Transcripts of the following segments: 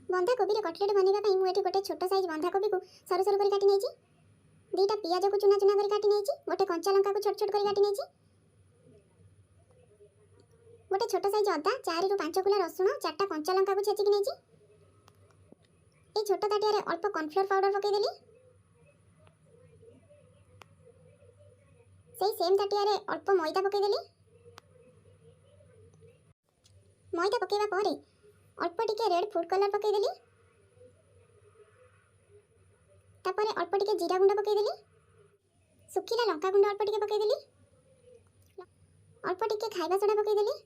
बंधाकोबी कटलेट बनवाई मुझे गोटे छोट साइज बंधाकोबी को सरू सरू कर काटी नहीं, दुईटा पियाज को चुना चुना कर काटी नहीं, गोटे कंचा लंका को छोट छोट कर काटी नहीं, गोटे छोट साइज अदा 4 ରୁ 5 कुला रसुण 4टा कंचा लंका को छेचिक नहीं, ये छोट ताटिया अल्प कॉर्नफ्लोर पाउडर पकईदेली, से सेम ताटिया अल्प मैदा पकईदेली, मैदा पकईबा पर अल्प टिके रेड फूड कलर पकईदेली, तापर अल्प टिके जीरा गुंड पकईदेली, सुखिला लंका गुंड अल्प टिके पकईदेली, अल्प टिके खाइबा सोडा पकईदेली,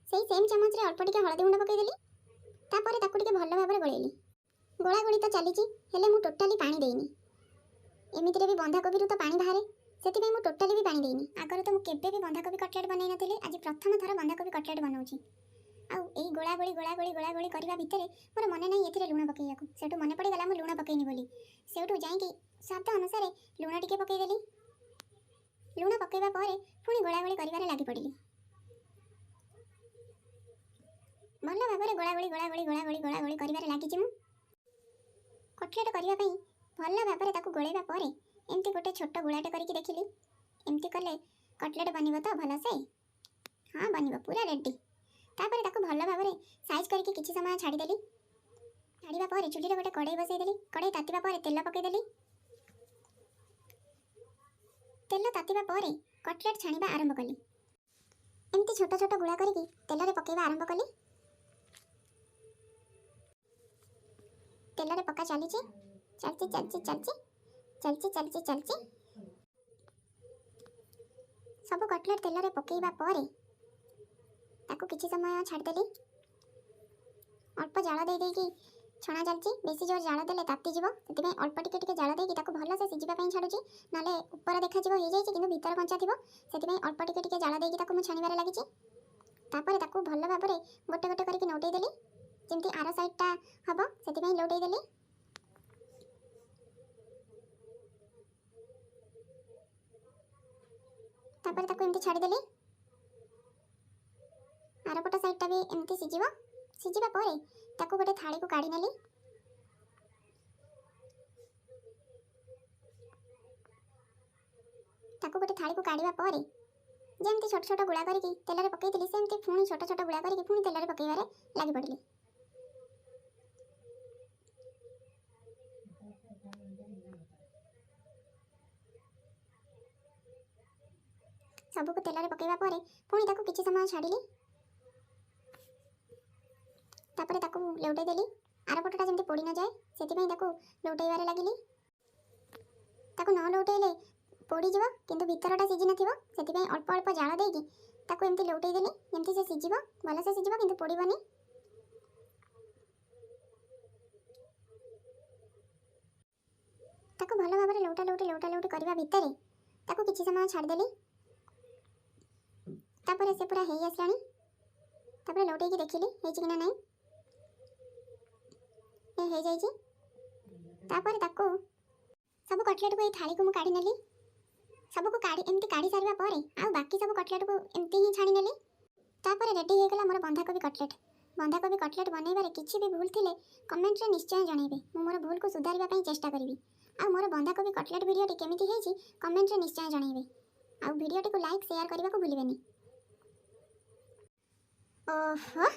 से सेम चमच रे अल्प टिके हळदी गुंड पकईदेली, तापर ताकू टिके भल भाबरे गोळेली। गोळा गोळी तो चलीची हेले मु टोटाली पानी देइनी, एमितिरे भी बंधाकोबी तो पानी बाहरे, सेति मु टोटाली भी पानी देइनी। आगर तो मु केबे भी बंधाकोबी कटलेट बनई नथिले, आज प्रथम थर बंधाकोबी कटलेट बनाउची। आउ एई गोळा गोळी करबा भितरे मोर मने नै एथिरे लूण पकईयाकू, सेटु मने पड़ी गला मु लूण पकईनी बोली, सेटु जाईकी स्वाद अनुसार लूण टिके पकई देली। लूण पकईबा परे पुणी गोळा गोळी करिवारे लागि पड़िली। भल भाबरे गोळा गोळी करिवारे लागिची मु। कटलेट करिवा पई भल भाबरे ताकू गोळेबा परे एमती गोटे छोट गोळाटे करिकी देखिली, एमती कले कटलेट बनिबो तो भल से, हाँ बनिबो पूरा रेडी। तापर ताकू भल भाबरे साइज करके किछि समय छाड़ी देली। छाड़ीबा परे चुली रे गोटे कड़ाई बसई देली, कड़ाई तातीबा परे तेल पकई देली। तेल तातीबा परे कटलेट छाणीबा आरंभ कली। एमती छोट छोट गुळा करके तेल रे पकईबा आरंभ कली। तेल रे पका चलीची चलची चलची चलची चलची चलची चलची सब कटलेट तेल रे पकईबा परे ताकू किछि समय छाड़ देली। अल्प जाल दे देकी छणा चलची, बेसी जोर जाल देले ताती जीवो, सेति पई अल्प टिके टिके जाल देकी ताकू भल से सिजिबा पई छाडुची, नाले ऊपर देखा जीवो हे जाईची किंतु भीतर कंचा थिबो, सेति पई अल्प टिके टिके जाल देकी ताकू मु छाणीबारे लागिची। तापर ताकू भल भाबरे गोटे गोटे करके नोटेई देली, जेमती आर साइडटा हबो सेति पई लोटेई देली। तापर ताकू एमती छाड़ी देली। आरपट साइडटा भी एमती सिजिबा परे ताकू गोटे थाली को काढी नेली। ताकू गोटे थाली को काढीबा परे जेमती छोट छोट गुळा करके तेल रे पकईतिली, सेमती पुणी छोट छोट गुळा करके पुणी तेल रे पकईबारे लागि पड़िली। सबको तेल रे पकईबा परे पुणी ताकू किछि समय छाड़िली। तापरे ताकू लेउटेई देली। आरपटटा जेमती पोड़ी न जाए सेति पई ताकू लेउटेइबारे लागिली। ताकू न लेउटेइले पोड़ी जीवो किंतु भीतरटा सिजि नथिबो, सेति पई अल्प अल्प जाळ देकी ताकू एमती लेउटेई देली, जेमती से सिजिबो भल से सिजिबो किंतु पोड़ीबनी। ताकू भल भाबरे लेउटा लेउटी करबा भितरे ताकू किछि समय छाड़ देली। तापरे से पूरा हेई आसलानी। तापरे लौटेकी देखिली हेची किना नाही, ए हे जाईची। तापरे ताकू सब कटलेट को ए थाली को मु काढी नेली। सब को काढी एमती काढी सारिबा परे आ बाकी सब कटलेट को एमती ही छाणी नेली। तापरे रेडी हे गेला मोर बंधाकोबी कटलेट। बंधाकोबी कटलेट बनैबारे किछि भी भूल थिले कमेंट रे निश्चय जणाइबे, मु मोर भूल को सुधारिबा पई चेष्टा करबी। आ मोर बंधाकोबी कटलेट वीडियो टी केमिति हेची कमेंट रे निश्चय जणाइबे। आ वीडियो टी को लाइक शेयर करबा को भूलिबेनी। ओहो।